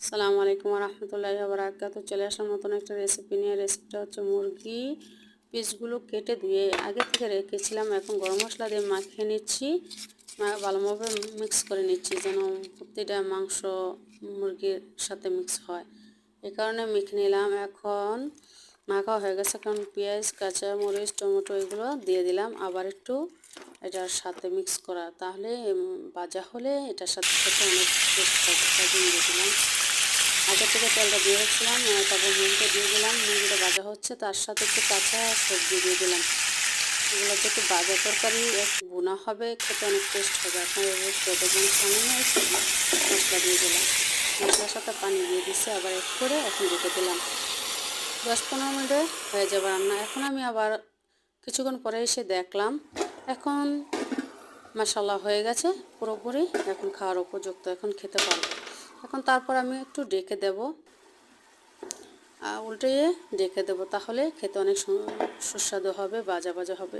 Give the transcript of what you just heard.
আসসালামু আলাইকুম ওয়া রাহমাতুল্লাহি ওয়া বারাকাতুহু। চলে আসলাম নতুন একটা রেসিপি নিয়ে। রেসিপিটা হচ্ছে মুরগি পিসগুলো কেটে ধুয়ে আগে থেকে রেখেছিলাম, এখন গরম মশলা দিয়ে মাখিয়ে নিচ্ছি, ভালোভাবে মিক্স করে নিচ্ছি যেন প্রতিটা মাংস মুরগির সাথে মিক্স হয়। এই কারণে মেখে নিলাম। এখন মাখা হয়ে গেছে, এখন পেঁয়াজ, কাঁচামরিচ, টমেটো এগুলো দিয়ে দিলাম, আবার একটু এটার সাথে মিক্স করা, তাহলে ভাজা হলে এটার সাথে খেতে অনেক টেস্ট হবে। দিয়ে দিলাম, আগে থেকে তেলটা দিয়ে রাখছিলাম, তারপর মুরগিটা দিয়ে দিলাম। মুরগিটা ভাজা হচ্ছে, তার সাথে একটু কাঁচা সবজি দিয়ে দিলাম। এগুলোতে একটু ভাজা তরকারি একটু ভুনা হবে, খেতে অনেক টেস্ট হবে। আপনার অবশ্যই দেখবেন। সামনে মশলা দিয়ে দিলাম, মশলার সাথে পানি দিয়ে দিচ্ছে, আবার এক করে এখন রেখে দিলাম। 10-15 মিনিটে হয়ে যাবে রান্না। এখন আমি আবার কিছুক্ষণ পরে এসে দেখলাম, এখন মাশাআল্লাহ হয়ে গেছে পুরোপুরি, এখন খাওয়ার উপযুক্ত, এখন খেতে পারবো। এখন তারপর আমি একটু ডেকে দেব, উল্টে ডেকে দেবো, তাহলে খেতে অনেক সুস্বাদু হবে, ভাজা ভাজা হবে।